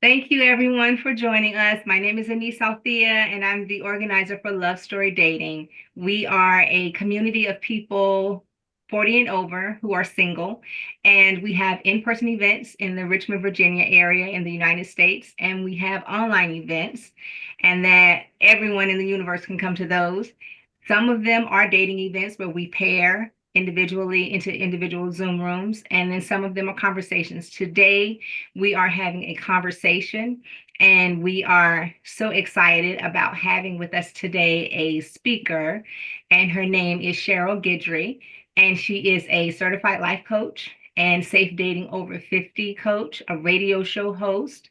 Thank you, everyone, for joining us. My name is Anise Althea, and I'm the organizer for Love Story Dating. We are a community of people 40 and over who are single, and we have in-person events in the Richmond, Virginia area in the United States, and we have online events, and that everyone in the universe can come to those. Some of them are dating events where we pair individually into individual Zoom rooms, and then some of them are conversations. Today, we are having a conversation, and we are so excited about having with us today a speaker, and her name is Cheryl Guidry, and she is a certified life coach and safe dating over 50 coach, a radio show host,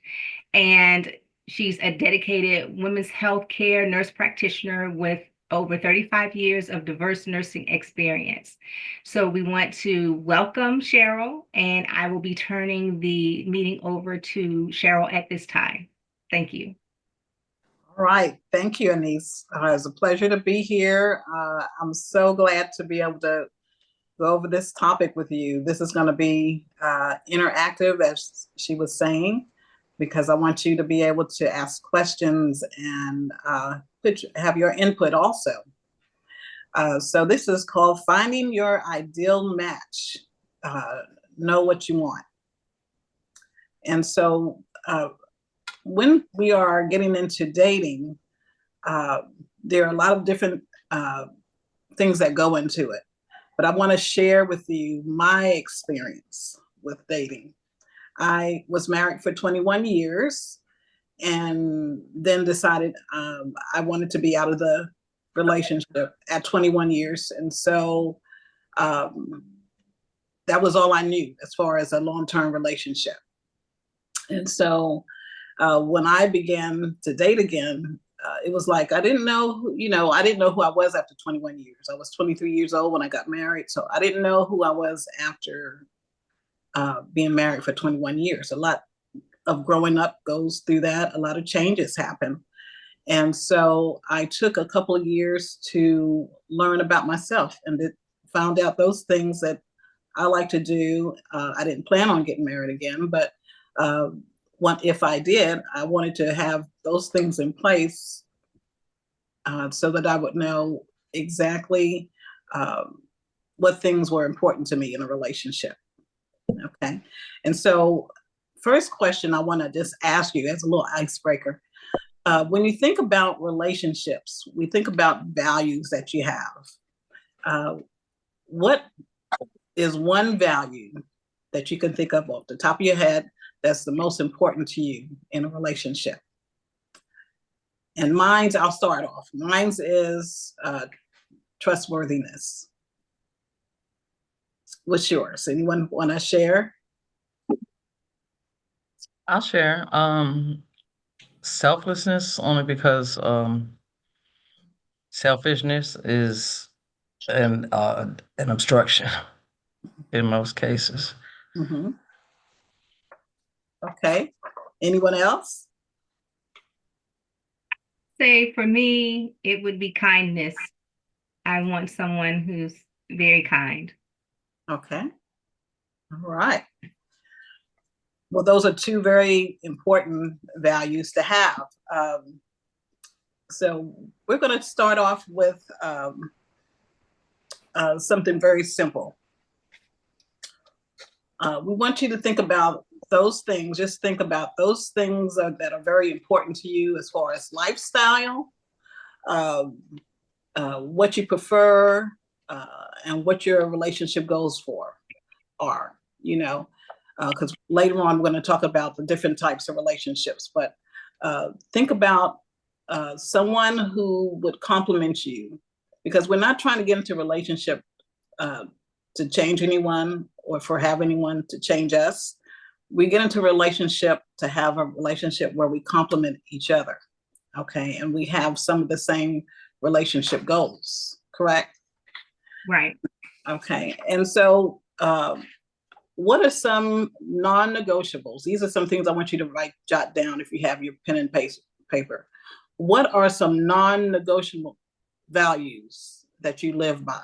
and she's a dedicated women's health care nurse practitioner with over 35 years of diverse nursing experience. So we want to welcome Cheryl, and I will be turning the meeting over to Cheryl at this time. Thank you. All right. Thank you, Anise. It's a pleasure to be here. I'm so glad to be able to go over this topic with you. This is going to be interactive, as she was saying, because I want you to be able to ask questions and have your input also. So this is called Finding Your Ideal Match. Know what you want. And so when we are getting into dating, there are a lot of different things that go into it. But I want to share with you my experience with dating. I was married for 21 years and then decided I wanted to be out of the relationship at 21 years. And so that was all I knew as far as a long-term relationship. And so when I began to date again, it was like I didn't know, I didn't know who I was after 21 years. I was 23 years old when I got married. So I didn't know who I was after being married for 21 years. A lot of growing up goes through that. A lot of changes happen. And so I took a couple of years to learn about myself and found out those things that I like to do. I didn't plan on getting married again, but if I did, I wanted to have those things in place so that I would know exactly what things were important to me in a relationship. Okay. And so, first question I want to just ask you as a little icebreaker. When you think about relationships, we think about values that you have. What is one value that you can think of off the top of your head that's the most important to you in a relationship? And I'll start off. Mine's is trustworthiness. What's yours? Anyone want to share? I'll share. Selflessness, only because selfishness is an obstruction in most cases. Mm-hmm. Okay. Anyone else? Say for me, it would be kindness. I want someone who's very kind. Okay. All right. Well, those are two very important values to have. So we're going to start off with something very simple. We want you to think about those things. Just think about those things that are very important to you as far as lifestyle, what you prefer, and what your relationship goals are, because later on we're going to talk about the different types of relationships. But think about someone who would compliment you, because we're not trying to get into a relationship to change anyone or for have anyone to change us. We get into a relationship to have a relationship where we complement each other, okay? And we have some of the same relationship goals, correct? Right. Okay, and so what are some non-negotiables? These are some things I want you to jot down if you have your pen and paper. What are some non-negotiable values that you live by?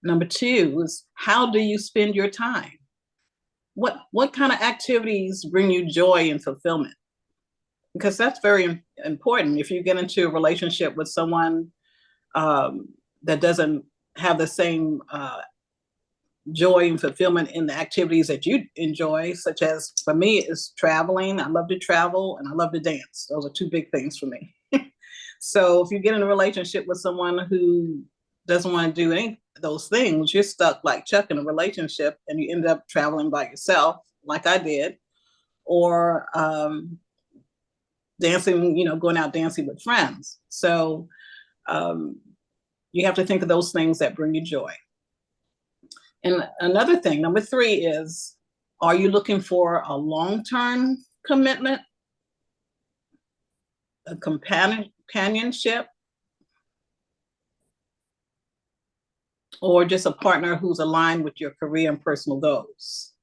Number two is, how do you spend your time? What kind of activities bring you joy and fulfillment? Because that's very important. If you get into a relationship with someone that doesn't have the same joy and fulfillment in the activities that you enjoy, such as for me is traveling. I love to travel and I love to dance. Those are two big things for me. So if you get in a relationship with someone who doesn't want to do any of those things, you're stuck like Chuck in a relationship and you end up traveling by yourself, like I did, or dancing, going out dancing with friends. So you have to think of those things that bring you joy. And another thing, number three is, are you looking for a long-term commitment, a companionship, or just a partner who's aligned with your career and personal goals?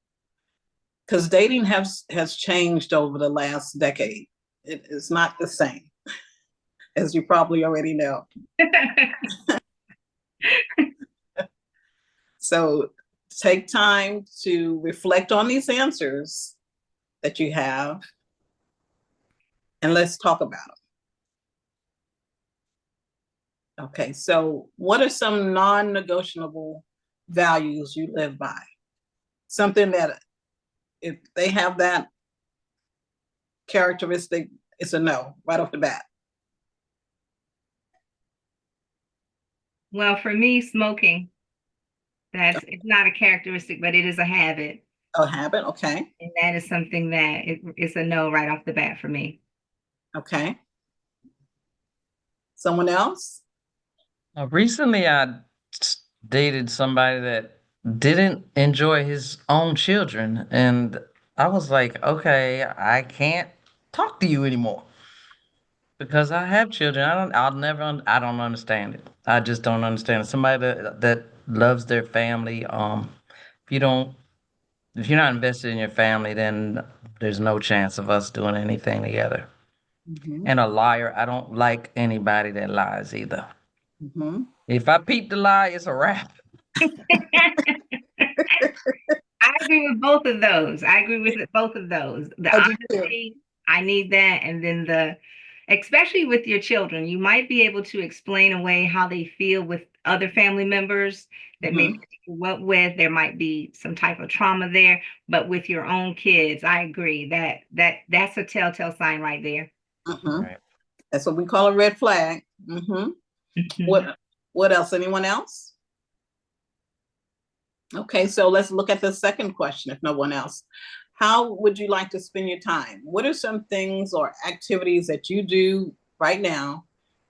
Because dating has changed over the last decade. It is not the same, as you probably already know. So take time to reflect on these answers that you have, and let's talk about them. Okay, so what are some non-negotiable values you live by? Something that if they have that characteristic, it's a no right off the bat. Well, for me, smoking. It's not a characteristic, but it is a habit. A habit, okay. And that is something that it's a no right off the bat for me. Okay. Someone else? Recently, I dated somebody that didn't enjoy his own children, and I was like, okay, I can't talk to you anymore because I have children. I don't understand it. I just don't understand it. Somebody that loves their family. If you don't, if you're not invested in your family, then there's no chance of us doing anything together. Mm-hmm. And a liar, I don't like anybody that lies either. Mm-hmm. If I peep the lie, it's a wrap. I agree with both of those. I agree with both of those. The honesty, I need that. And then especially with your children, you might be able to explain away how they feel with other family members that maybe you grew up with. There might be some type of trauma there, but with your own kids, I agree that's a telltale sign right there. Right. That's what we call a red flag. What else? Anyone else? Okay, so let's look at the second question, if no one else. How would you like to spend your time? What are some things or activities that you do right now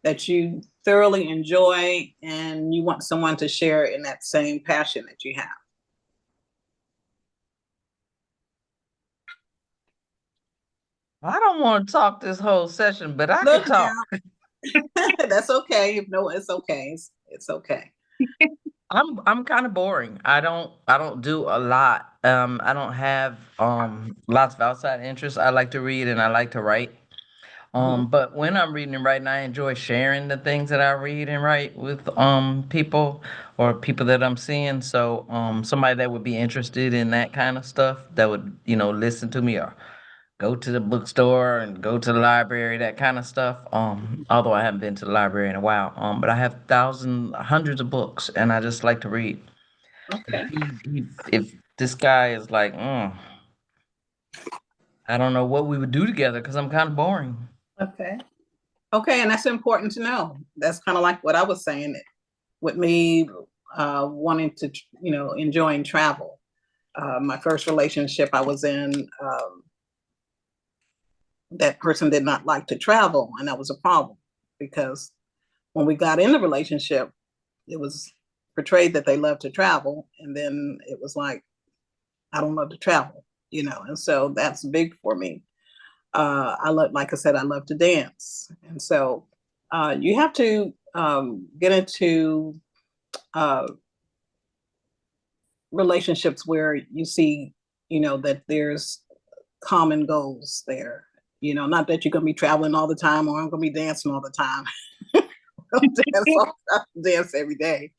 that you thoroughly enjoy and you want someone to share in that same passion that you have? I don't want to talk this whole session, but I can talk. That's okay. If no, it's okay. It's okay. I'm kind of boring. I don't do a lot. I don't have lots of outside interests. I like to read and I like to write. But when I'm reading and writing, I enjoy sharing the things that I read and write with people or people that I'm seeing. So somebody that would be interested in that kind of stuff that would, listen to me or go to the bookstore and go to the library, that kind of stuff. Although I haven't been to the library in a while. But I have hundreds of books and I just like to read. Okay. If this guy is like, I don't know what we would do together because I'm kind of boring. Okay. Okay, and that's important to know. That's kind of like what I was saying with me wanting to, enjoying travel. My first relationship I was in, that person did not like to travel, and that was a problem because when we got in the relationship, it was portrayed that they loved to travel, and then it was like, I don't love to travel, and so that's big for me. Like I said, I love to dance. And so you have to get into relationships where you see, that there's common goals there. Not that you're going to be traveling all the time or I'm going to be dancing all the time. dance every day.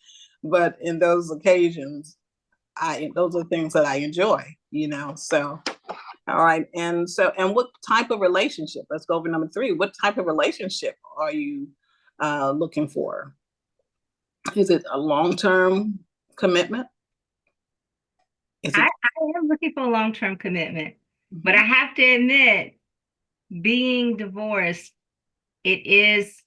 but in those occasions, those are things that I enjoy, so. All right. And what type of relationship? Let's go over number 3. What type of relationship are you looking for? Is it a long-term commitment? I am looking for a long-term commitment, but I have to admit, being divorced, it is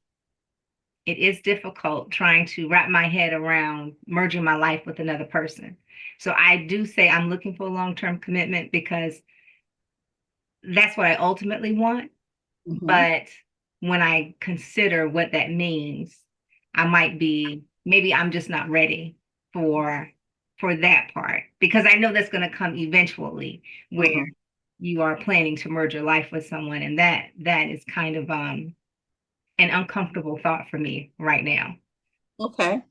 difficult trying to wrap my head around merging my life with another person. So I do say I'm looking for a long-term commitment because that's what I ultimately want. But when I consider what that means, maybe I'm just not ready for that part, because I know that's going to come eventually, where you are planning to merge your life with someone, and that is kind of an uncomfortable thought for me right now. Okay.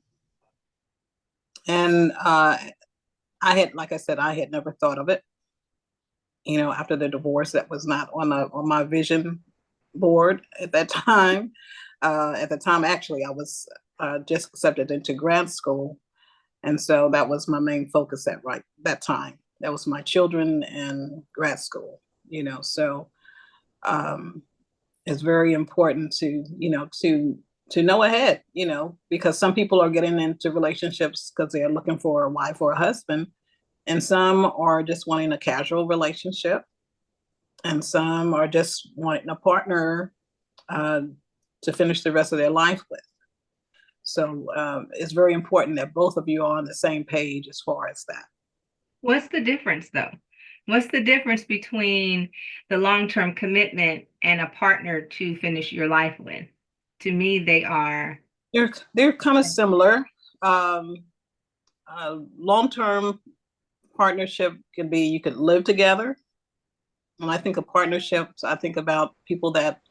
And like I said, I had never thought of it. After the divorce, that was not on my vision board at that time. Actually, I was just accepted into grad school. And so that was my main focus at that time. That was my children and grad school, so it's very important to know ahead, because some people are getting into relationships because they're looking for a wife or a husband, and some are just wanting a casual relationship, and some are just wanting a partner to finish the rest of their life with. So it's very important that both of you are on the same page as far as that. What's the difference, though? What's the difference between the long-term commitment and a partner to finish your life with? To me, they're kind of similar. Long-term partnership can be, you could live together. When I think of partnerships, I think about people that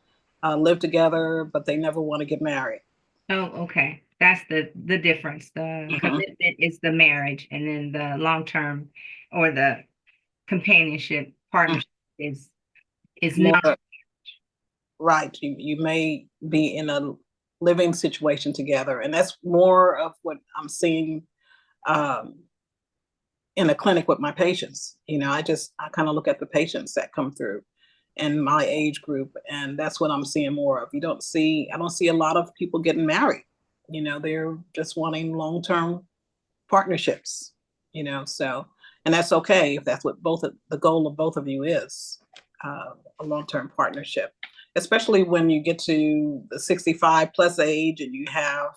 live together, but they never want to get married. Oh, okay. That's the difference. The commitment is the marriage, and then the long-term or the companionship partnership is more, not. Right. You may be in a living situation together, and that's more of what I'm seeing in a clinic with my patients. I kind of look at the patients that come through in my age group, and that's what I'm seeing more of. I don't see a lot of people getting married. They're just wanting long-term partnerships, so, and that's okay if that's what the goal of both of you is, a long-term partnership, especially when you get to the 65 plus age and you have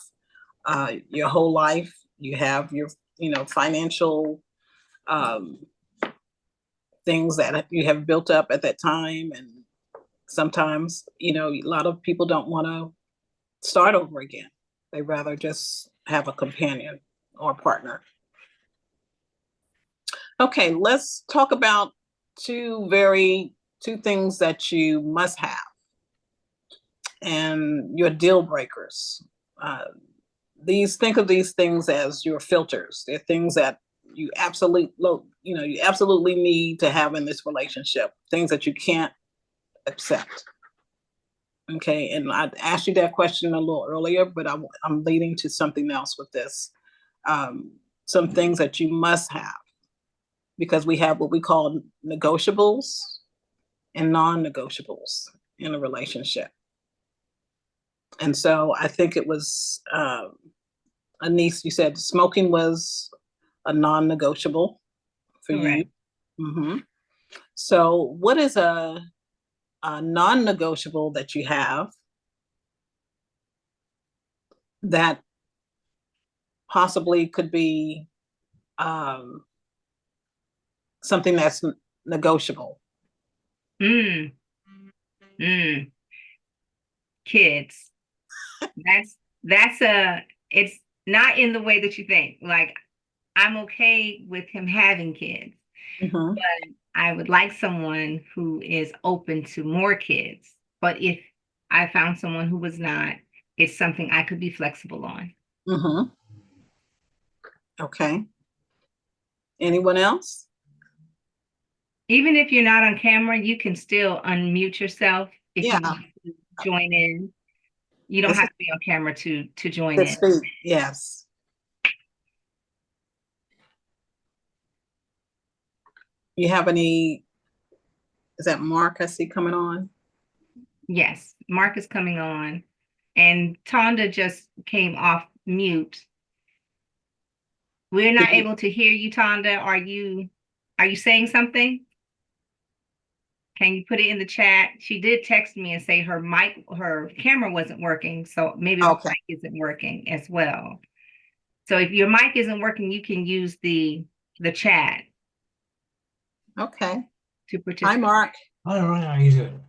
your whole life, you have your financial things that you have built up at that time. And sometimes, a lot of people don't want to start over again. They rather just have a companion or a partner. Okay, let's talk about two things that you must have and your deal breakers. Think of these things as your filters. They're things that you absolutely need to have in this relationship, things that you can't accept. Okay, and I asked you that question a little earlier, but I'm leading to something else with this. Some things that you must have, because we have what we call negotiables and non-negotiables in a relationship. And so I think it was Anise, you said smoking was a non-negotiable for you. So what is a non-negotiable that you have that possibly could be something that's negotiable? Kids. It's not in the way that you think. Like, I'm okay with him having kids, but I would like someone who is open to more kids. But if I found someone who was not, it's something I could be flexible on. Okay. Anyone else? Even if you're not on camera, you can still unmute yourself if you want to join in. You don't have to be on camera to join in. Speak. Yes. You have any, is that Mark I see coming on? Yes, Mark is coming on. And Tonda just came off mute. We're not able to hear you, Tonda. Are you saying something? Can you put it in the chat? She did text me and say her camera wasn't working, so maybe her Okay. mic isn't working as well. So if your mic isn't working, you can use the chat Okay. to Hi, participate. Mark. All right, how you doing?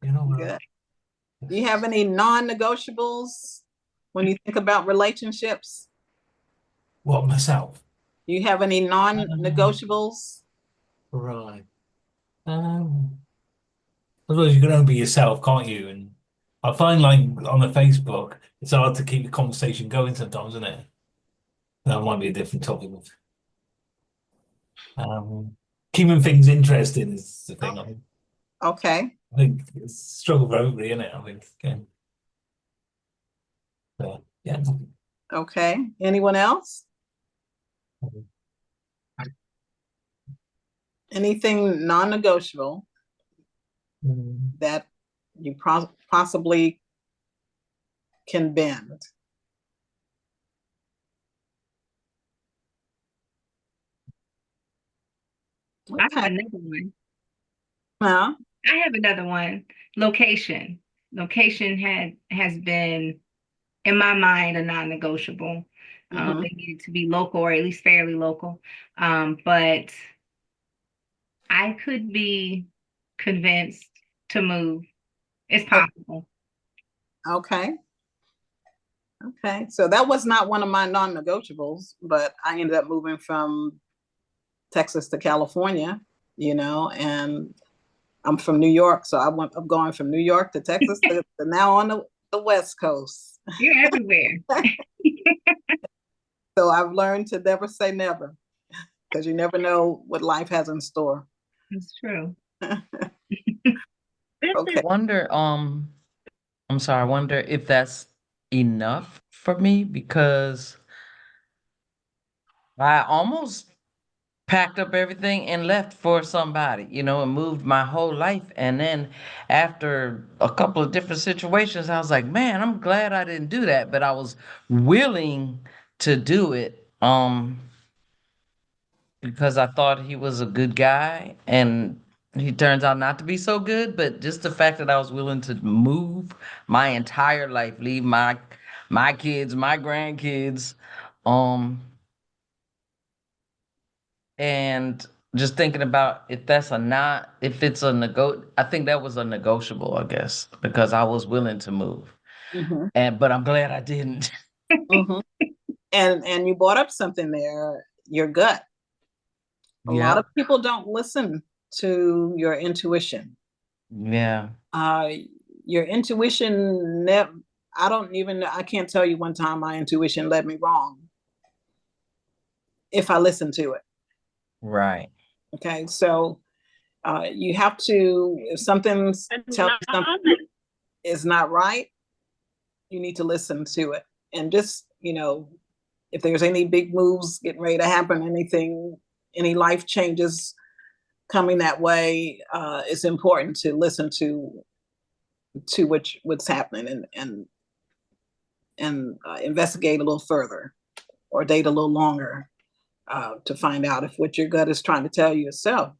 You know, Good. Do you have any non-negotiables when you think about relationships? what, myself? Do you have any non-negotiables? Right. I suppose you can only be yourself, can't you? And I find like on the Facebook, it's hard to keep the conversation going sometimes, isn't it? That might be a different topic. Keeping things interesting is the thing. Okay. I think it's a struggle for everybody, isn't it? I think. Yeah. Okay. Anyone else? Anything non-negotiable that you possibly can bend? I have Okay. another one. Huh? I have another one. Location. Location has been in my mind a non-negotiable. Mhm. They needed to be local or at least fairly local. But I could be convinced to move. It's possible. Okay. Okay. So that was not one of my non-negotiables, but I ended up moving from Texas to California, and I'm from New York. So I'm going from New York to Texas to now on the West Coast. You're everywhere. So I've learned to never say never, because you never know what life has in store. It's true. Okay. I'm sorry, I wonder if that's enough for me because I almost packed up everything and left for somebody, and moved my whole life. And then after a couple of different situations, I was like, man, I'm glad I didn't do that, but I was willing to do it. Because I thought he was a good guy and he turns out not to be so good, but just the fact that I was willing to move my entire life, leave my kids, my grandkids, and just thinking about if it's I think that was a negotiable, I guess, because I was willing to move. Mhm. But I'm glad I didn't. Mhm. And you brought up something there, your gut. A lot Yeah. of people don't listen to your intuition. Yeah. Your intuition, I can't tell you one time my intuition led me wrong if I listen to it. Right. Okay. So you have to, if something's telling you something is not right, you need to listen to it. And just, if there's any big moves getting ready to happen, any life changes coming that way, it's important to listen to what's happening and investigate a little further or date a little longer to find out if what your gut is trying to tell you is so.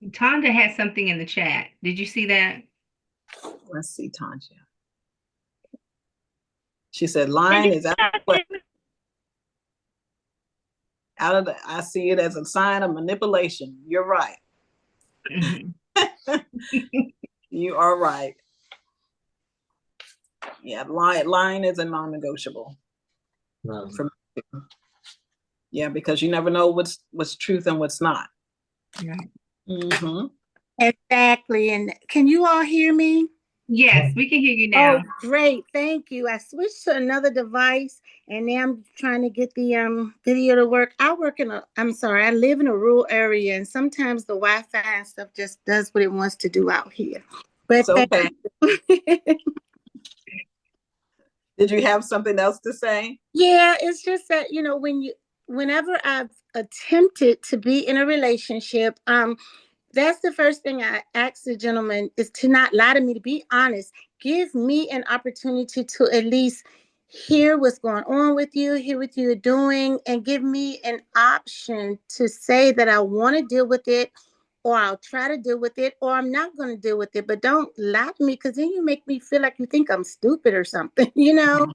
Tonda had something in the chat. Did you see that? Let's see, Tanja. She said, "Lying is out of the, I see it as a sign of manipulation." You're right. Mhm. You are right. Yeah, lying is a non-negotiable. For me. Yeah, because you never know what's truth and what's not. Right. Mm-hmm. Exactly. And can you all hear me? Yes, we can hear you now. Oh, great. Thank you. I switched to another device and now I'm trying to get the video to work. I live in a rural area and sometimes the Wi-Fi and stuff just does what it wants to do out here. But It's okay. Did you have something else to say? Yeah, it's just that, whenever I've attempted to be in a relationship, that's the first thing I ask the gentleman is to not lie to me, to be honest. Give me an opportunity to at least hear what's going on with you, hear what you're doing, and give me an option to say that I want to deal with it, or I'll try to deal with it, or I'm not going to deal with it. But don't lie to me, because then you make me feel like you think I'm stupid or something, you know?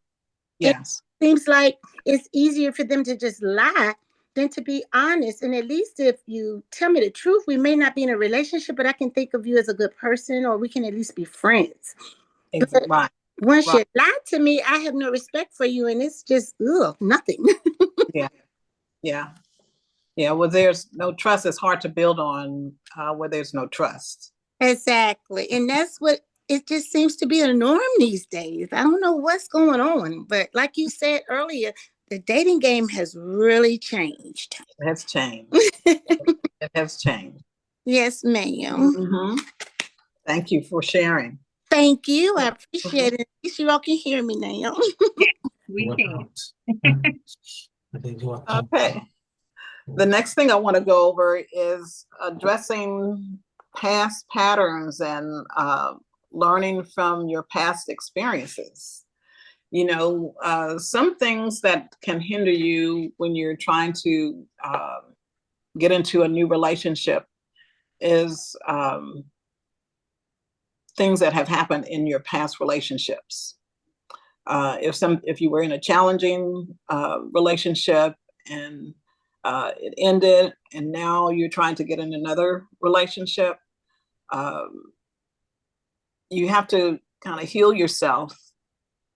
Yes. It seems like it's easier for them to just lie than to be honest. And at least if you tell me the truth, we may not be in a relationship, but I can think of you as a good person, or we can at least be friends. But Right. once Right. you lie to me, I have no respect for you, and it's just nothing. Yeah. Yeah. Yeah. Well, there's no trust. It's hard to build on where there's no trust. Exactly. And that's what it just seems to be a norm these days. I don't know what's going on, but like you said earlier, the dating game has really changed. It has changed. It has changed. Yes, ma'am. Mm-hmm. Thank you for sharing. Thank you. I appreciate it. At least you all can hear me now. We can. Okay. The next thing I want to go over is addressing past patterns and learning from your past experiences. You know, some things that can hinder you when you're trying to get into a new relationship is things that have happened in your past relationships. If you were in a challenging relationship and it ended, and now you're trying to get in another relationship, you have to kind of heal yourself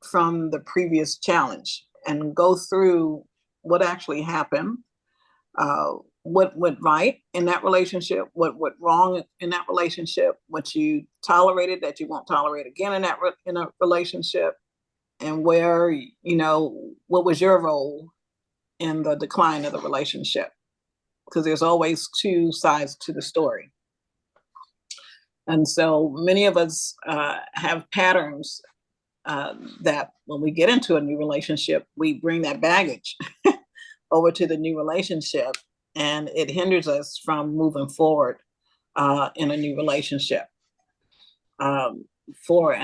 from the previous challenge and go through what actually happened, what went right in that relationship, what went wrong in that relationship, what you tolerated that you won't tolerate again in a relationship, and where, you know, what was your role in the decline of the relationship, because there's always two sides to the story. And so many of us have patterns that when we get into a new relationship, we bring that baggage over to the new relationship, and it hinders us from moving forward in a new relationship. For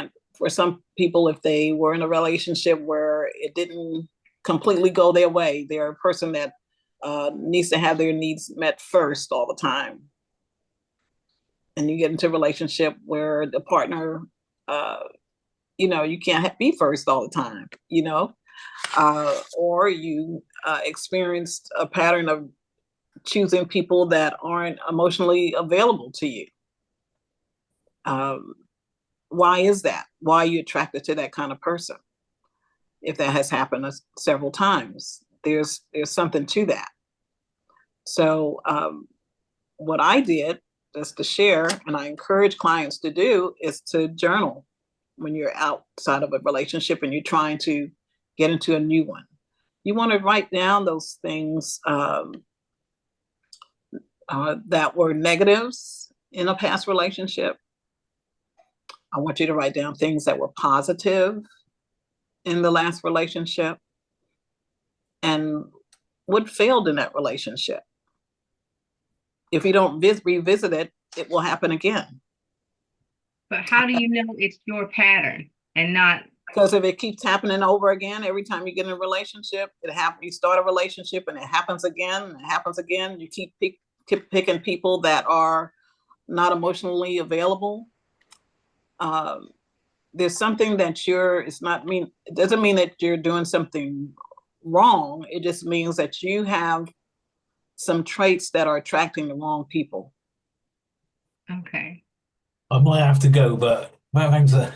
some people, if they were in a relationship where it didn't completely go their way, they're a person that needs to have their needs met first all the time. And you get into a relationship where the partner, you know, you can't be first all the time, you know, or you experienced a pattern of choosing people that aren't emotionally available to you. Why is that? Why are you attracted to that kind of person? If that has happened several times, there's something to that. So what I did, just to share, and I encourage clients to do, is to journal when you're outside of a relationship and you're trying to get into a new one. You want to write down those things that were negatives in a past relationship. I want you to write down things that were positive in the last relationship and what failed in that relationship. If you don't revisit it, it will happen again. But how do you know it's your pattern and not? Because if it keeps happening over again, every time you get in a relationship, you start a relationship and it happens again, and it happens again. You keep picking people that are not emotionally available. There's something that it doesn't mean that you're doing something wrong. It just means that you have some traits that are attracting the wrong people. Okay. I might have to go, but thanks for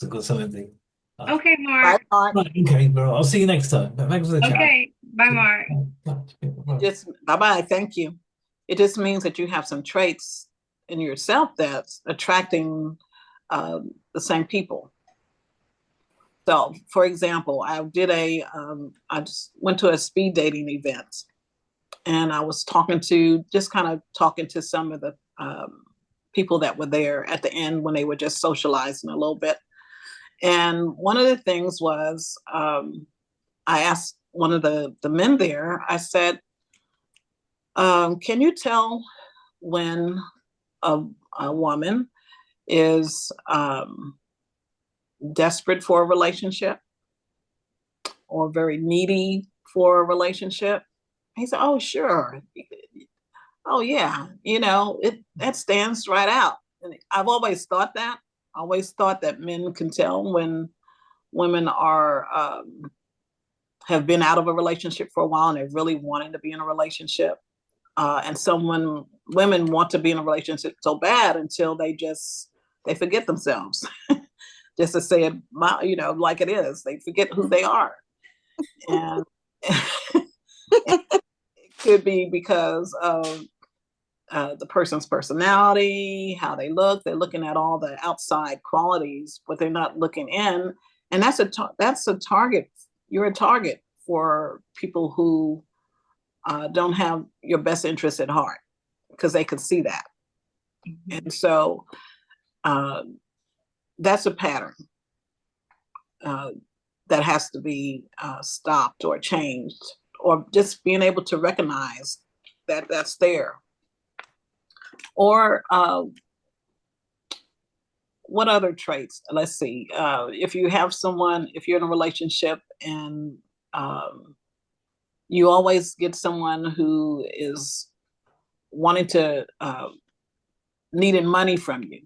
good something. Okay, Mark. Bye, Mark. Right, okay, bro. I'll see you next time. Thanks for the chat. Okay. Bye, Mark. Bye-bye. Thank you. It just means that you have some traits in yourself that's attracting the same people. So, for example, I just went to a speed dating event, and I was talking to some of the people that were there at the end when they were just socializing a little bit. And one of the things was, I asked one of the men there, I said, can you tell when a woman is desperate for a relationship or very needy for a relationship? He said, oh, sure. Oh, yeah. That stands right out. And I've always thought that. I always thought that men can tell when women are have been out of a relationship for a while and they're really wanting to be in a relationship. And women want to be in a relationship so bad until they forget themselves. Just to say it, like it is. They forget who they are. And it could be because of the person's personality, how they look. They're looking at all the outside qualities, but they're not looking in. And that's a target. You're a target for people who don't have your best interest at heart, because they could see that. And so that's a pattern that has to be stopped or changed, or just being able to recognize that that's there. Or what other traits? Let's see. If you're in a relationship and you always get someone who is wanting to needing money from you.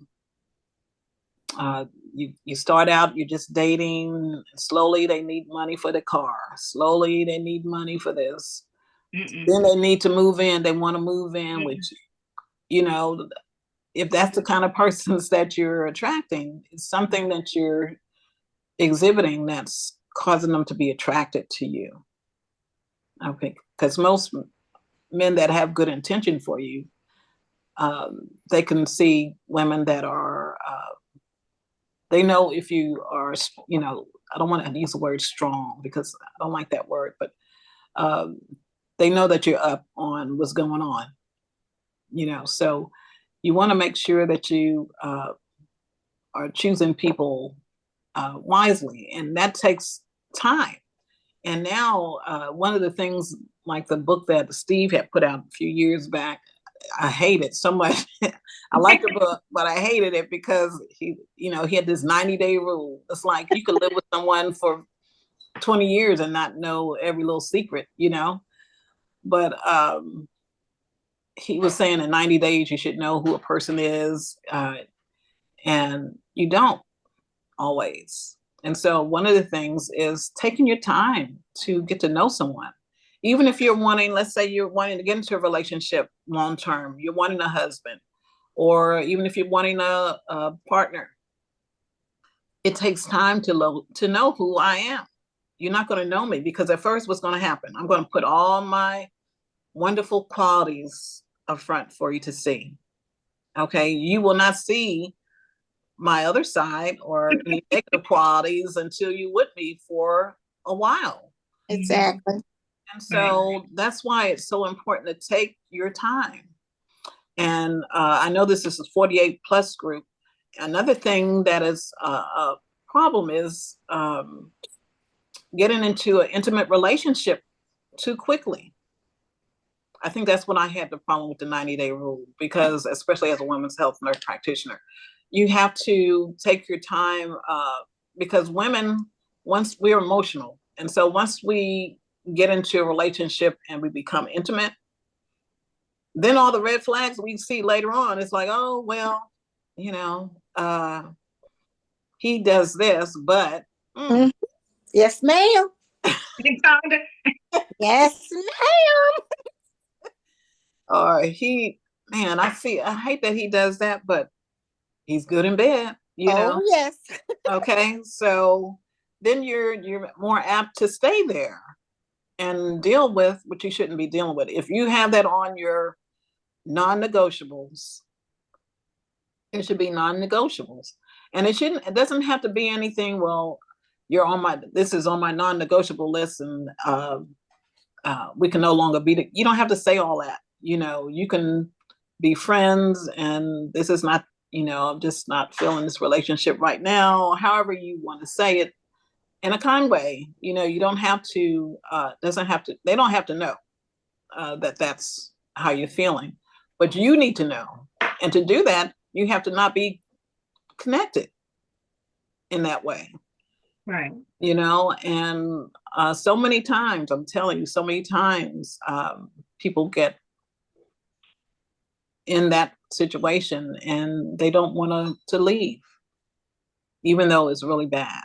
You start out, you're just dating, and slowly they need money for the car. Slowly they need money for this. Then they need to move in. They want to move in with you. If that's the kind of persons that you're attracting, it's something that you're exhibiting that's causing them to be attracted to you. Okay, because most men that have good intention for you, they can see women that are, they know if you are, I don't want to use the word strong because I don't like that word, but they know that you're up on what's going on, so you want to make sure that you are choosing people wisely, and that takes time. And now one of the things, like the book that Steve had put out a few years back, I hate it so much. I like the book, but I hated it because he had this 90-day rule. It's like you could live with someone for 20 years and not know every little secret, But he was saying in 90 days, you should know who a person is, and you don't always. And so one of the things is taking your time to get to know someone. Even if you're wanting, let's say you're wanting to get into a relationship long-term, you're wanting a husband, or even if you're wanting a partner, it takes time to know who I am. You're not going to know me because at first what's going to happen? I'm going to put all my wonderful qualities up front for you to see. Okay. You will not see my other side or any negative qualities until you with me for a while. Exactly. And so that's why it's so important to take your time. And I know this is a 48 plus group. Another thing that is a problem is getting into an intimate relationship too quickly. I think that's when I had the problem with the 90-day rule, because especially as a women's health nurse practitioner, you have to take your time because women, once we're emotional. And so once we get into a relationship and we become intimate, then all the red flags we see later on, it's like, oh, well, he does this, but. Yes, ma'am. Yes, ma'am. Or I hate that he does that, but he's good in bed, Oh, yes. Okay, so then you're more apt to stay there and deal with what you shouldn't be dealing with. If you have that on your non-negotiables, it should be non-negotiables. And it doesn't have to be anything, well, this is on my non-negotiable list, and we can no longer be you don't have to say all that. You can be friends, and this is not, I'm just not feeling this relationship right now. However you want to say it, in a kind way. You know, you don't have to, they don't have to know that that's how you're feeling, but you need to know. And to do that, you have to not be connected in that way. Right. You know, and so many times, I'm telling you, so many times people get in that situation and they don't want to leave, even though it's really bad.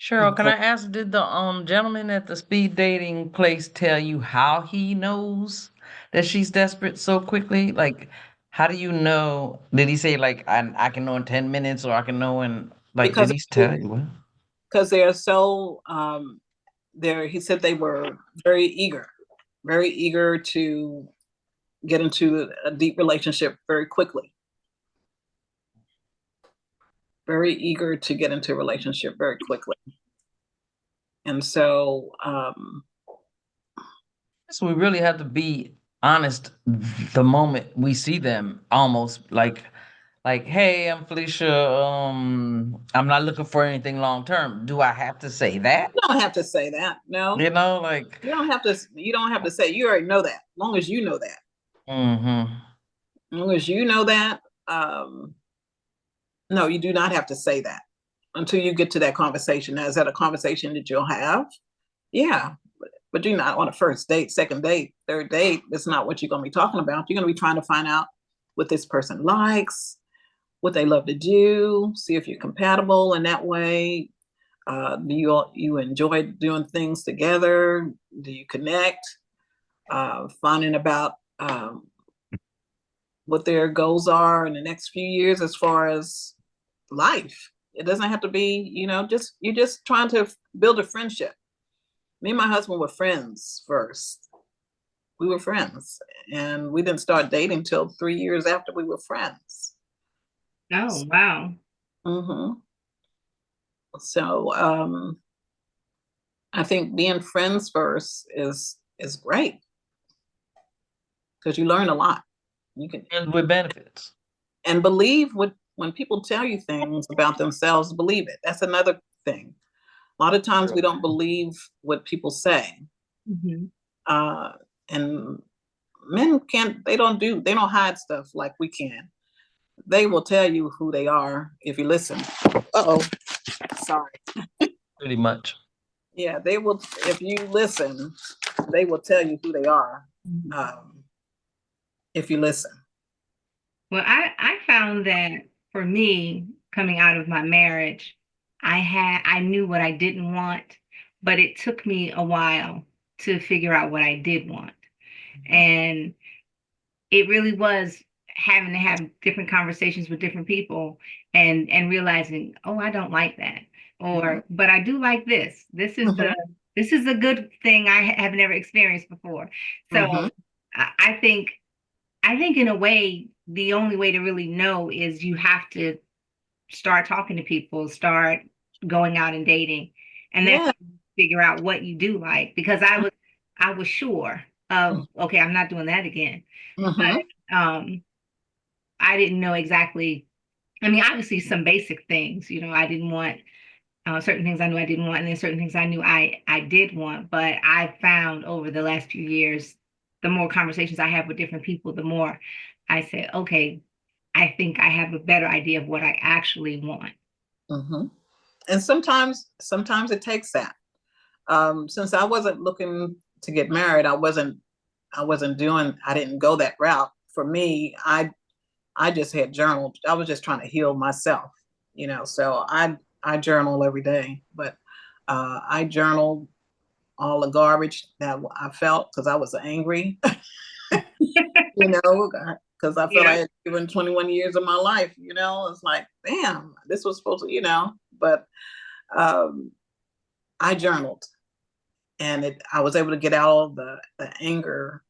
Cheryl, can I ask, did the gentleman at the speed dating place tell you how he knows that she's desperate so quickly? Like, how do you know? Did he say like I can know in 10 minutes, or I can know in like, did Because he tell you what? because they're so he said they were very eager to get into a deep relationship very quickly. Very eager to get into a relationship very quickly. And so So we really have to be honest the moment we see them, almost like, hey, I'm Felicia. I'm not looking for anything long term. Do I have to say that? you don't have to say that. No, You know, like, you don't have to say, you already know that. As long as you know that. mm-hmm. As long as you know that, no, you do not have to say that until you get to that conversation. Now, is that a conversation that you'll have? Yeah. But you're not on a first date, second date, third date. That's not what you're going to be talking about. You're going to be trying to find out what this person likes, what they love to do, see if you're compatible in that way. Do you enjoy doing things together? Do you connect? Finding about what their goals are in the next few years as far as life. It doesn't have to be, you're just trying to build a friendship. Me and my husband were friends first. We were friends, and we didn't start dating till 3 years after we were friends. Oh, wow. Mm-hmm. So I think being friends first is great because you learn a lot. You can And with benefits. and believe when people tell you things about themselves, believe it. That's another thing. A lot of times we don't believe what people say. Mm-hmm. And men they don't hide stuff like we can. They will tell you who they are if you listen. Sorry. Pretty much. Yeah, they will. If you listen, they will tell you who they are. If you listen. Well, I found that for me, coming out of my marriage, I knew what I didn't want, but it took me a while to figure out what I did want. And it really was having to have different conversations with different people and realizing, oh, I don't like that. Or, but I do like this. This is a good thing I have never experienced before. So I think in a way, the only way to really know is you have to start talking to people, start going out and dating, and then figure out what you do like. Because I was sure of, okay, I'm not doing that again. But I didn't know exactly. I mean, obviously some basic things, I didn't want certain things I knew I didn't want, and then certain things I knew I did want. But I found over the last few years, the more conversations I have with different people, the more I say, okay, I think I have a better idea of what I actually want. And sometimes it takes that. Since I wasn't looking to get married, I didn't go that route. For me, I just had journaled. I was just trying to heal myself, so I journal every day, but I journaled all the garbage that I felt because I was angry, because I felt I had given 21 years of my life, it's like, damn, this was supposed to, but I journaled, and I was able to get all the anger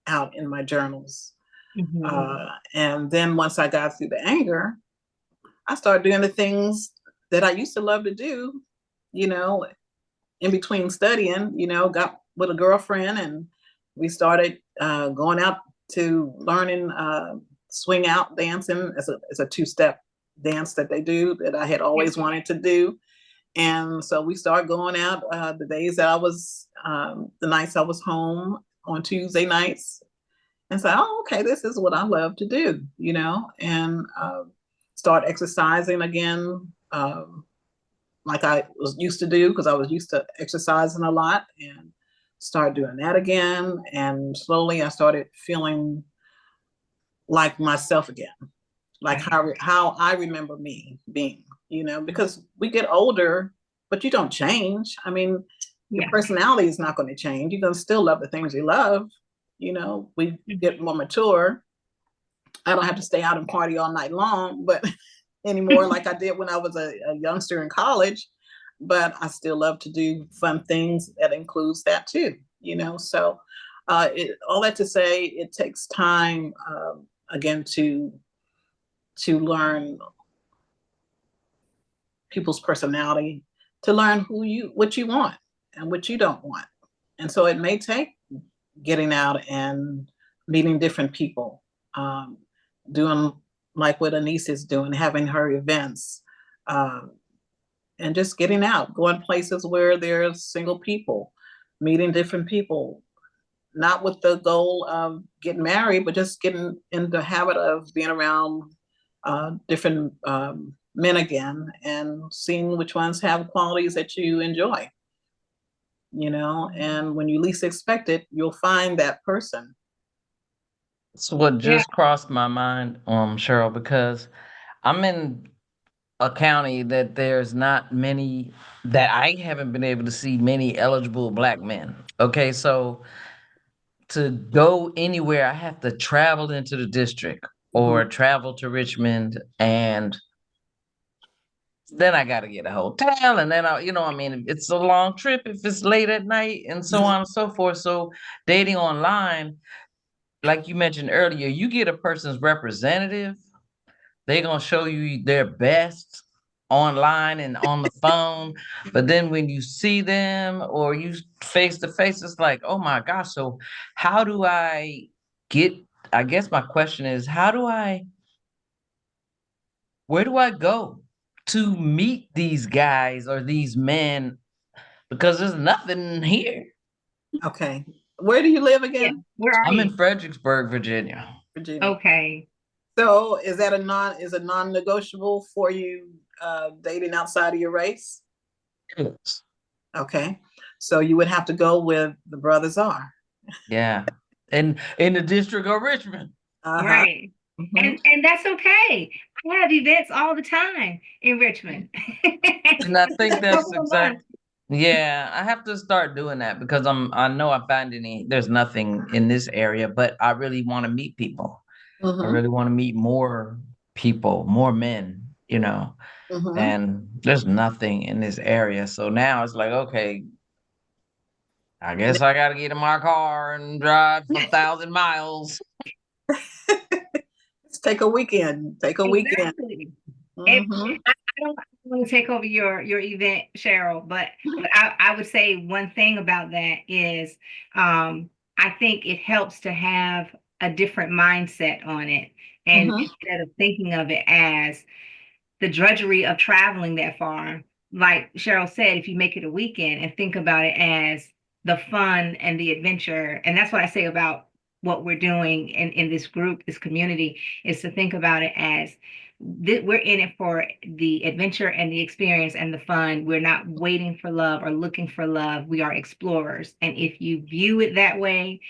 out in my journals. And then once I got through the anger, I started doing the things that I used to love to do, in between studying, got with a girlfriend, and we started going out to learning swing out dancing as a two-step dance that they do that I had always wanted to do. And so we started going out the days that I was, the nights I was home on Tuesday nights, and say, oh, okay, this is what I love to do, you know, and start exercising again, like I was used to do, because I was used to exercising a lot, and start doing that again. And slowly I started feeling like myself again, like how I remember me being, you know, because we get older, but you don't change. I mean, your personality is not going to change. You're going to still love the things you love. You know, we get more mature. I don't have to stay out and party all night long, but anymore, like I did when I was a youngster in college. But I still love to do fun things that includes that too, you know. So all that to say, it takes time, again, to learn people's personality, to learn what you want and what you don't want. And so it may take getting out and meeting different people, doing like what Anise is doing, having her events, and just getting out, going places where there's single people, meeting different people, not with the goal of getting married, but just getting in the habit of being around different men again, and seeing which ones have qualities that you enjoy, you know. And when you least expect it, you'll find that person. It's what just crossed my mind, Cheryl, because I'm in a county that there's not many, that I haven't been able to see many eligible Black men. Okay, so to go anywhere, I have to travel into the district or travel to Richmond, and then I got to get a hotel, and then I mean, it's a long trip if it's late at night, and so on and so forth. So dating online, like you mentioned earlier, you get a person's representative, they're gonna show you their best online and on the phone, but then when you see them or you face to face, it's like, oh my gosh. So how do I get? I guess my question is, where do I go to meet these guys or these men? Because there's nothing here. Okay. Where do you live again? Where are I'm you? in Fredericksburg, Virginia. Virginia. Okay. So is that a non-negotiable for you, dating outside of your race? Yes. Okay. So you would have to go with the brothers are. Yeah. And in the district of Richmond. Right. And that's okay. I have events all the time in Richmond. And I think that's exactly, yeah, I have to start doing that, because I know I find there's nothing in this area, but I really want to meet people. I really want to meet more people, more men, you know, and there's nothing in this area. So now it's like, okay, I guess I got to get in my car and drive 1,000 miles. Let's take a weekend. Take a weekend. I don't want to take over your event, Cheryl, but I would say one thing about that is I think it helps to have a different mindset on it. And instead of thinking of it as the drudgery of traveling that far, like Cheryl said, if you make it a weekend and think about it as the fun and the adventure, and that's what I say about what we're doing in this group, this community, is to think about it as we're in it for the adventure and the experience and the fun. We're not waiting for love or looking for love. We are explorers. And if you view it that way,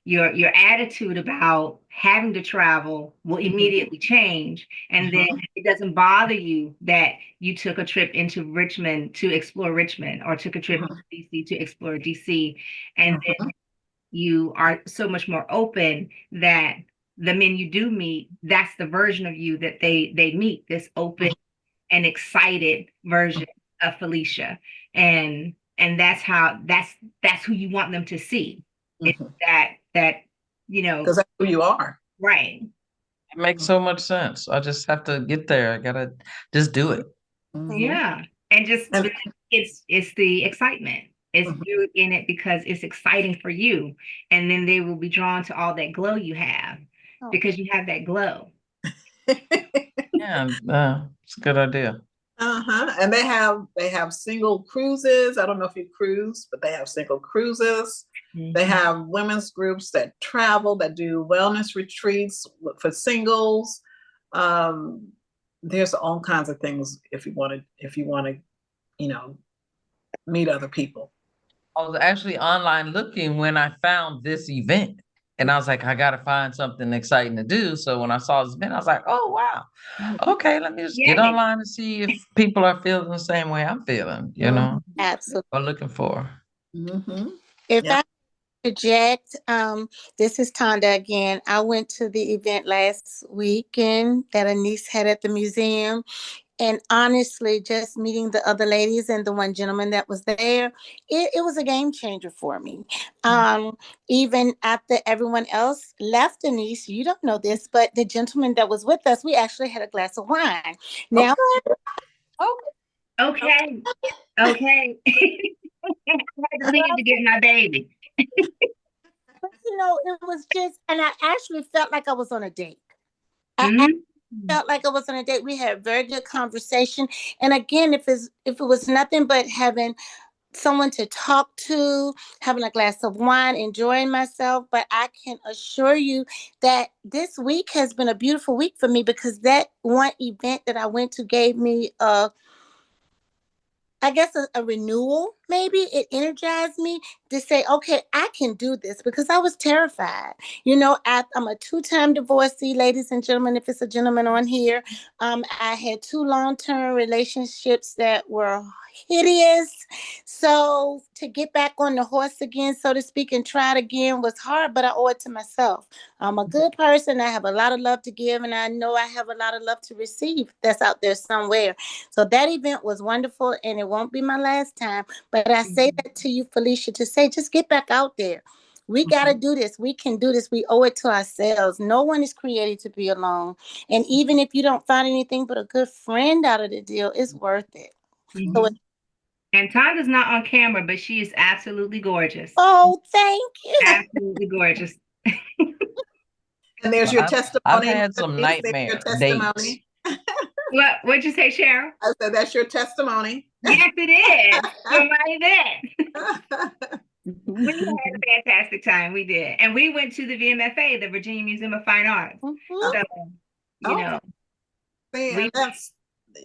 your attitude about having to travel will immediately change. And then it doesn't bother you that you took a trip into Richmond to explore Richmond, or took a trip to DC to explore DC. And then you are so much more open that the men you do meet, that's the version of you that they meet, this open and excited version of Felicia. And that's who you want them to see. It's that because that's who you are. Right. It makes so much sense. I just have to get there. I gotta just do it. Yeah. And it's the excitement. It's you in it because it's exciting for you. And then they will be drawn to all that glow you have, because you have that glow. Yeah, it's a good idea. And they have single cruises. I don't know if you cruise, but they have single cruises. They have women's groups that travel, that do wellness retreats for singles. There's all kinds of things if you want to, meet other people. I was actually online looking when I found this event. And I was like, I got to find something exciting to do. So when I saw this event, I was like, oh, wow. Okay, let me just get online and see if people are feeling the same way I'm feeling, Absolutely. or looking for. If I project, this is Tonda again. I went to the event last weekend that a niece had at the museum. And honestly, just meeting the other ladies and the one gentleman that was there, it was a game changer for me. Even after everyone else left, Denise, you don't know this, but the gentleman that was with us, we actually had a glass of wine. Now, okay. I had to leave to get my baby. But, it was just, and I actually felt like I was on a date. I felt like I was on a date. We had a very good conversation. And again, if it was nothing but having someone to talk to, having a glass of wine, enjoying myself. But I can assure you that this week has been a beautiful week for me, because that one event that I went to gave me a renewal. Maybe it energized me to say, okay, I can do this, because I was terrified. I'm a 2-time divorcee, ladies and gentlemen, if it's a gentleman on here. I had 2 long-term relationships that were hideous. So to get back on the horse again, so to speak, and try it again was hard, but I owe it to myself. I'm a good person. I have a lot of love to give, and I know I have a lot of love to receive that's out there somewhere. So that event was wonderful, and it won't be my last time. But I say that to you, Felicia, to say, just get back out there. We got to do this. We can do this. We owe it to ourselves. No one is created to be alone. And even if you don't find anything but a good friend out of the deal, it's worth it. So and Tonda's not on camera, but she is absolutely gorgeous. Oh, thank you. Absolutely gorgeous. And there's your testimony. I've had some nightmare dates. What'd you say, Cheryl? I said, that's your testimony. Yes, it is. From my event. We had a fantastic time. We did. And we went to the VMFA, the Virginia Museum of Fine Arts. So,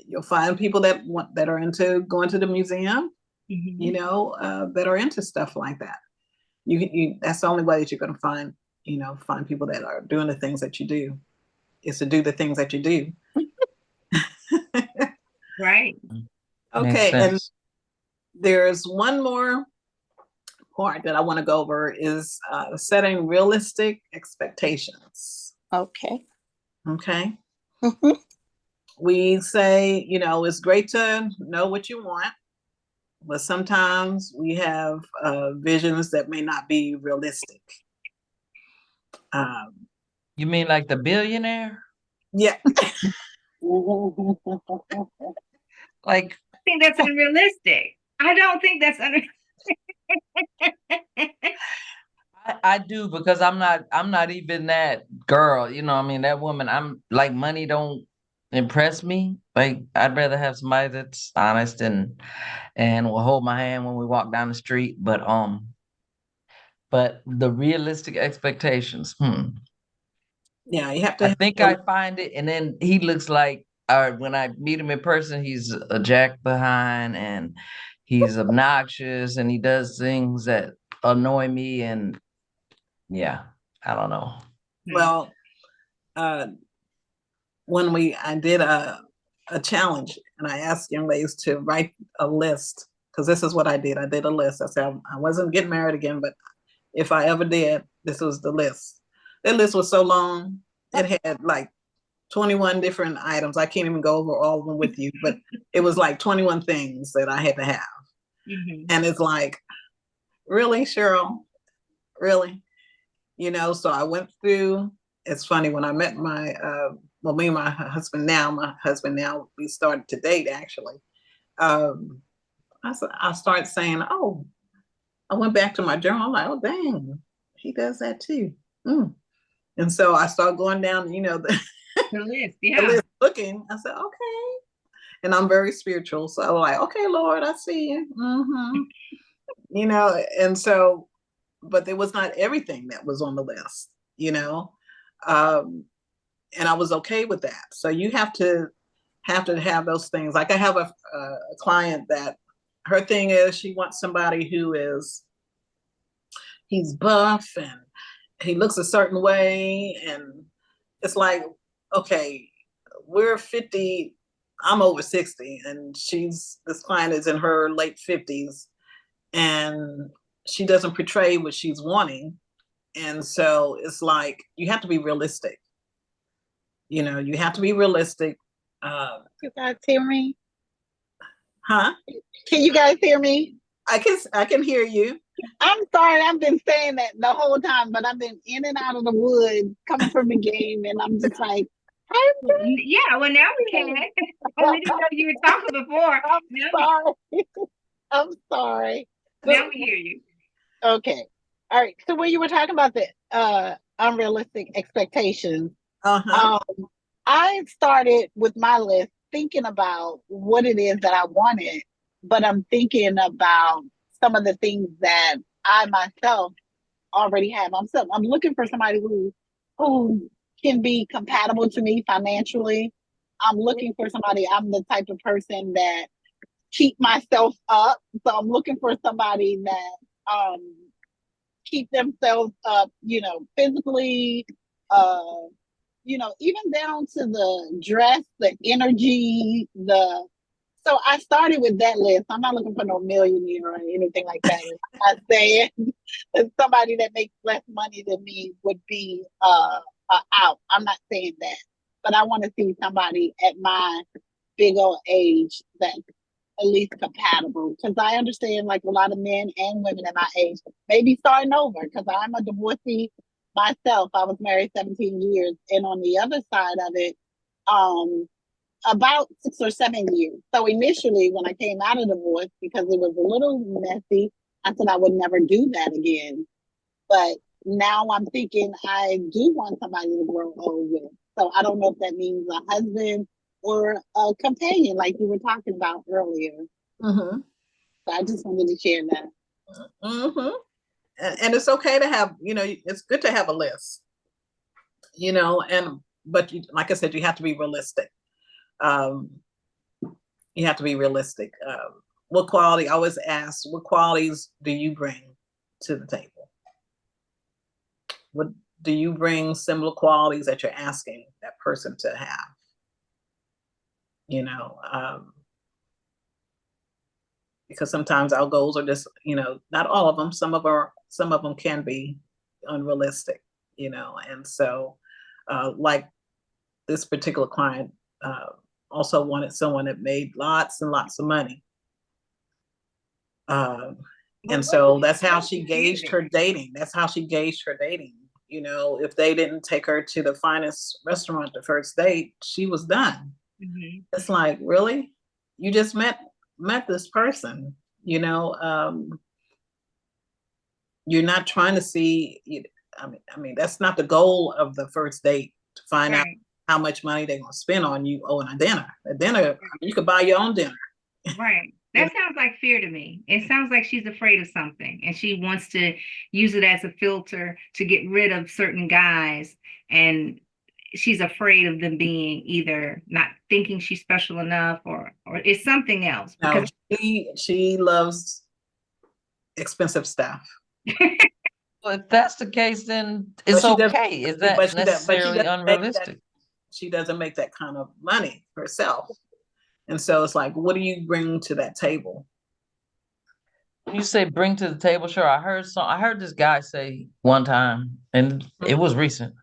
you'll find people that are into going to the museum, that are into stuff like that. You that's the only way that you're going to find people that are doing the things that you do, is to do the things that you do. Right. Okay. And there's one more part that I want to go over, is setting realistic expectations. Okay. We say, it's great to know what you want, but sometimes we have visions that may not be realistic. You mean like the billionaire? Yeah. Like, I think that's unrealistic. I don't think that's unrealistic. I do, because I'm not even that girl. That woman. I'm like, money don't impress me. Like, I'd rather have somebody that's honest and will hold my hand when we walk down the street. But the realistic expectations. Yeah, you have to. I think I find it, and then he looks like, when I meet him in person, he's a jack behind, and he's obnoxious, and he does things that annoy me, and yeah, I don't know. Well, when I did a challenge, and I asked young ladies to write a list, because this is what I did. I did a list. I said I wasn't getting married again, but if I ever did, this was the list. That list was so long. It had like 21 different items. I can't even go over all of them with you, but it was like 21 things that I had to have. And it's like, really, Cheryl? Really? So I went through. It's funny, when I met me and my husband now, we started to date, actually. I started saying, oh, I went back to my journal. I'm like, oh, dang, he does that too. And so I started going down, the list, looking. I said, okay. And I'm very spiritual. So I'm like, okay, Lord, I see you. You know, and so, but there was not everything that was on the list, you know. And I was okay with that. So you have to have those things. Like I have a client that her thing is she wants somebody who is, he's buff and he looks a certain way. And it's like, okay, we're 50, I'm over 60, and this client is in her late 50s, and she doesn't portray what she's wanting. And so it's like, you have to be realistic. You know, you have to be realistic. You guys hear me? Huh? Can you guys hear me? I can hear you. I'm sorry, I've been saying that the whole time, but I've been in and out of the woods coming from the game, and I'm just like, Yeah, well, now we can. Oh, we didn't know you were talking before. I'm sorry. I'm sorry. Now we hear you. Okay. All right. So when you were talking about the unrealistic expectations, I started with my list thinking about what it is that I wanted, but I'm thinking about some of the things that I myself already have. I'm looking for somebody who can be compatible to me financially. I'm looking for somebody. I'm the type of person that keep myself up. So I'm looking for somebody that keep themselves up, you know, physically, you know, even down to the dress, the energy, so I started with that list. I'm not looking for no millionaire or anything like that. I'm saying that somebody that makes less money than me would be out. I'm not saying that, but I want to see somebody at my big old age that's at least compatible. Because I understand, like a lot of men and women at my age may be starting over. Because I'm a divorcee myself. I was married 17 years, and on the other side of it, about 6 or 7 years. So initially, when I came out of divorce, because it was a little messy, I said I would never do that again. But now I'm thinking I do want somebody to grow old with. So I don't know if that means a husband or a companion, like you were talking about earlier. So I just wanted to share that. And it's okay to have, you know, it's good to have a list, you know, but like I said, you have to be realistic. You have to be realistic. What quality, I always ask, what qualities do you bring to the table? What do you bring similar qualities that you're asking that person to have? You know, because sometimes our goals are just, you know, not all of them. Some of them can be unrealistic, you know. And so, like this particular client also wanted someone that made lots and lots of money. And so that's how she gauged her dating. That's how she gauged her dating. You know, if they didn't take her to the finest restaurant the first date, she was done. It's like, really? You just met this person, you know. You're not trying to see, I mean, that's not the goal of the first date, to find out how much money they're gonna spend on you owing a dinner. You could buy your own dinner. Right. That sounds like fear to me. It sounds like she's afraid of something and she wants to use it as a filter to get rid of certain guys. And she's afraid of them being either not thinking she's special enough or it's something else. No, she loves expensive stuff. Well, if that's the case, then it's okay. Is that necessarily unrealistic? She doesn't make that kind of money herself. And so it's like, what do you bring to that table? When you say bring to the table, sure. I heard this guy say one time, and it was recent.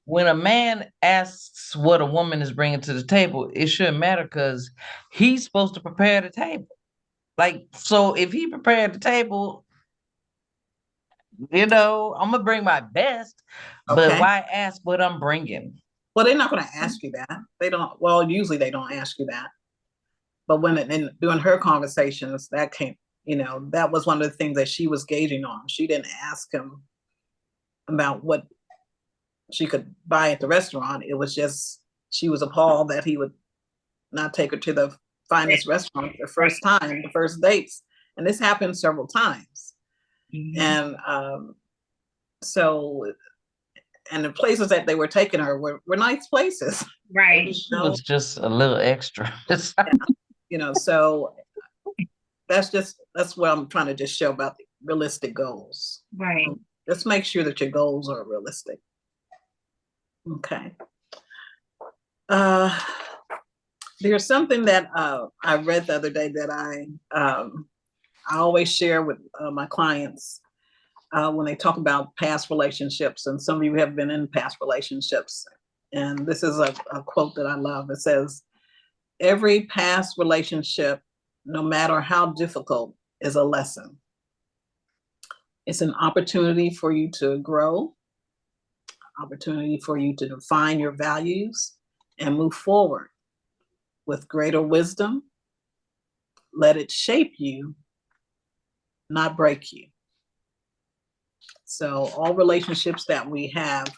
When a man asks what a woman is bringing to the table, it shouldn't matter because he's supposed to prepare the table. Like, so if he prepared the table, you know, I'm gonna bring my best, but why ask what I'm bringing? Well, they're not going to ask you that. They don't. Well, usually they don't ask you that. But during her conversations, that came, you know, that was one of the things that she was gauging on. She didn't ask him about what she could buy at the restaurant. It was just, she was appalled that he would not take her to the finest restaurant the first time, the first dates. And this happened several times. And so, and the places that they were taking her were nice places. Right. She was just a little extra. You know, so that's what I'm trying to just show about the realistic goals. Right. Just make sure that your goals are realistic. Okay. There's something that I read the other day that I always share with my clients when they talk about past relationships, and some of you have been in past relationships. And this is a quote that I love. It says, "Every past relationship, no matter how difficult, is a lesson. It's an opportunity for you to grow, opportunity for you to define your values and move forward with greater wisdom. Let it shape you, not break you." So all relationships that we have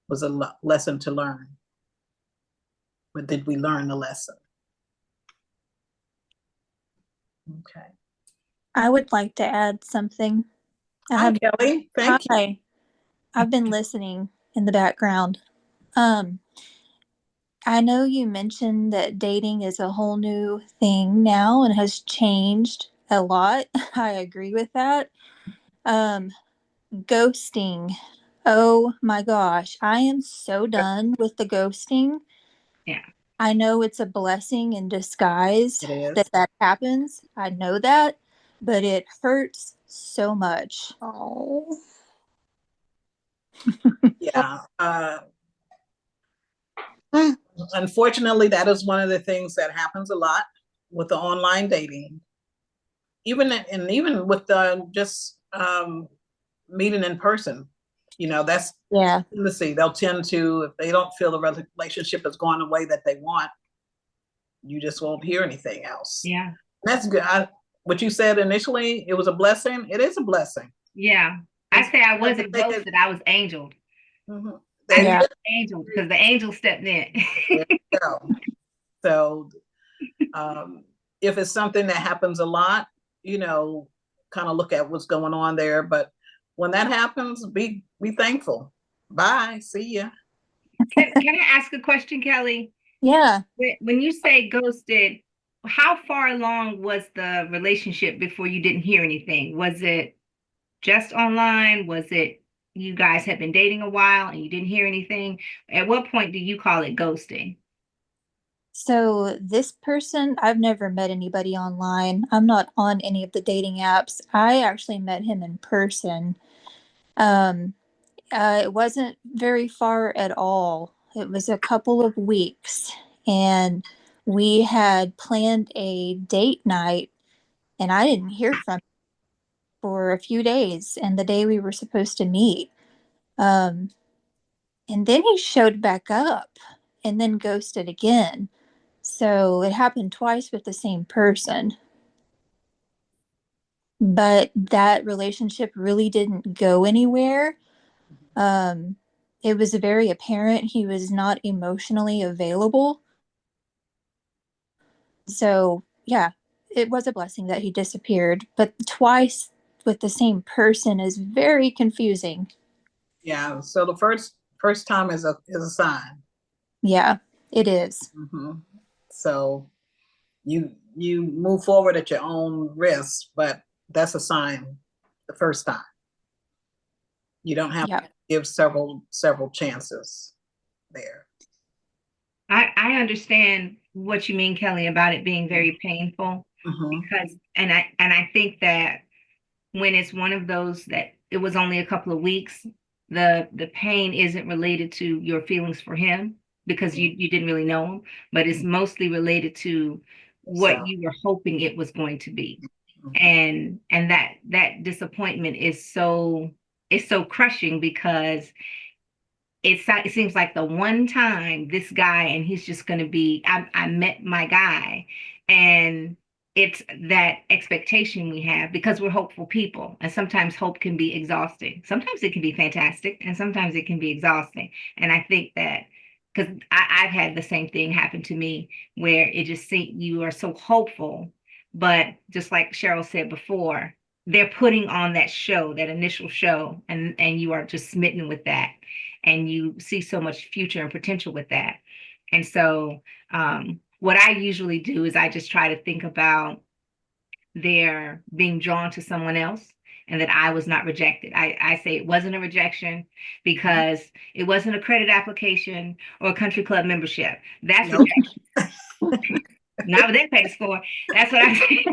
was a lesson to learn. But did we learn the lesson? Okay. I would like to add something. Hi, Kelly. Thank you. Hi. I've been listening in the background. I know you mentioned that dating is a whole new thing now and has changed a lot. I agree with that. Ghosting. Oh my gosh. I am so done with the ghosting. Yeah. I know it's a blessing in disguise It is. that happens. I know that, but it hurts so much. Oh. Yeah. Unfortunately, that is one of the things that happens a lot with the online dating. Even with just meeting in person, you know, that's intimacy. They'll tend to, if they don't feel the relationship is going the way that they want, you just won't hear anything else. Yeah. That's good. What you said initially, it was a blessing. It is a blessing. Yeah. I say I wasn't ghosted, I was angeled. Mm-hmm. I was angeled because the angel stepped in. There you go. So if it's something that happens a lot, you know, kind of look at what's going on there. But when that happens, be thankful. Bye. See ya. Can I ask a question, Kelly? Yeah. When you say ghosted, how far along was the relationship before you didn't hear anything? Was it just online? Was it you guys had been dating a while and you didn't hear anything? At what point do you call it ghosting? So this person, I've never met anybody online. I'm not on any of the dating apps. I actually met him in person. It wasn't very far at all. It was a couple of weeks, and we had planned a date night, and I didn't hear from him for a few days, and the day we were supposed to meet. And then he showed back up and then ghosted again. So it happened twice with the same person. But that relationship really didn't go anywhere. It was very apparent he was not emotionally available. So, yeah, it was a blessing that he disappeared, but twice with the same person is very confusing. Yeah. So the first time is a sign. Yeah, it is. Mm-hmm. So you move forward at your own risk, but that's a sign the first time. You don't have to give several chances there. I understand what you mean, Kelly, about it being very painful, because and I think that when it's one of those that it was only a couple of weeks, the pain isn't related to your feelings for him because you didn't really know him, but it's mostly related to what you were hoping it was going to be. And that disappointment is so crushing because it seems like the one time this guy and he's just going to be I met my guy, and it's that expectation we have because we're hopeful people, and sometimes hope can be exhausting. Sometimes it can be fantastic and sometimes it can be exhausting. And I think that because I've had the same thing happen to me where it just seems you are so hopeful, but just like Cheryl said before, they're putting on that show, that initial show, and you are just smitten with that, and you see so much future and potential with that. And so what I usually do is I just try to think about their being drawn to someone else and that I was not rejected. I say it wasn't a rejection because it wasn't a credit application or a country club membership. That's rejection. Not with that credit score. That's what I say.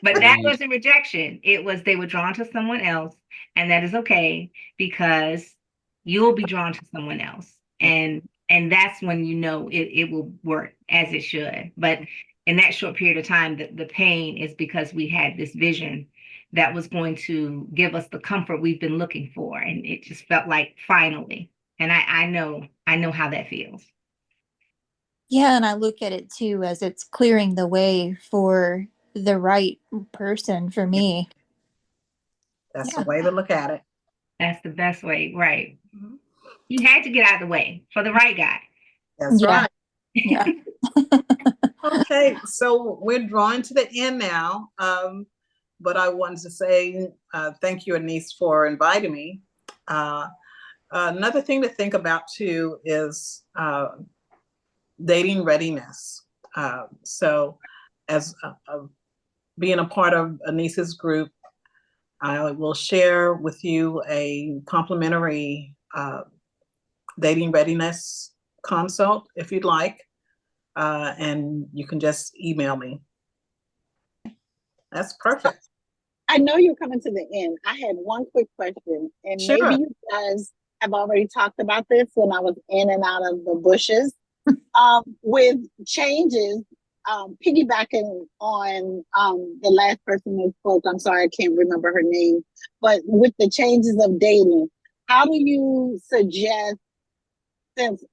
But that wasn't rejection. It was they were drawn to someone else, and that is okay because you'll be drawn to someone else. And that's when you know it will work as it should. But in that short period of time, the pain is because we had this vision that was going to give us the comfort we've been looking for. And it just felt like finally. And I know how that feels. Yeah, and I look at it too as it's clearing the way for the right person for me. That's the way to look at it. That's the best way, right? You had to get out of the way for the right guy. That's right. Yeah. Okay, so we're drawing to the end now, but I wanted to say thank you, Anise, for inviting me. Another thing to think about too is dating readiness. So as being a part of Anise's group, I will share with you a complimentary dating readiness consult if you'd like. And you can just email me. That's perfect. I know you're coming to the end. I had one quick question, and Sure. maybe you guys have already talked about this when I was in and out of the bushes. With changes, piggybacking on the last person who spoke, I'm sorry, I can't remember her name, but with the changes of dating, how do you suggest, since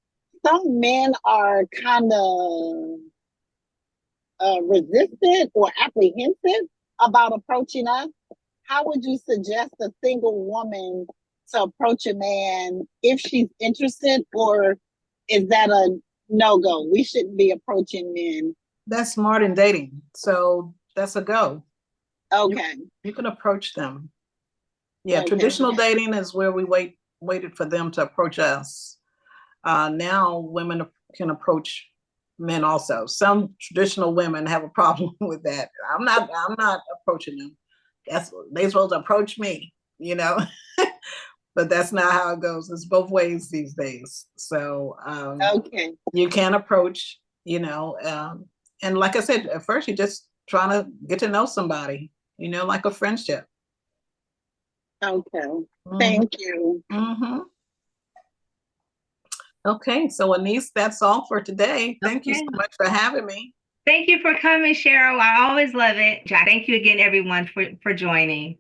some men are kind of resistant or apprehensive about approaching us, how would you suggest a single woman to approach a man if she's interested, or is that a no-go? We shouldn't be approaching men. That's smart in dating. So that's a go. Okay. You can approach them. Yeah, Okay. Traditional dating is where we waited for them to approach us. Now women can approach men also. Some traditional women have a problem with that. I'm not approaching them. They're supposed to approach me, you know. But that's not how it goes. It's both ways these days. So Okay. you can approach, you know, and like I said, at first you're just trying to get to know somebody, you know, like a friendship. Okay. Thank you. Okay, so Anise, that's all for today. Thank you so much for having me. Thank you for coming, Cheryl. I always love it. Thank you again, everyone, for joining.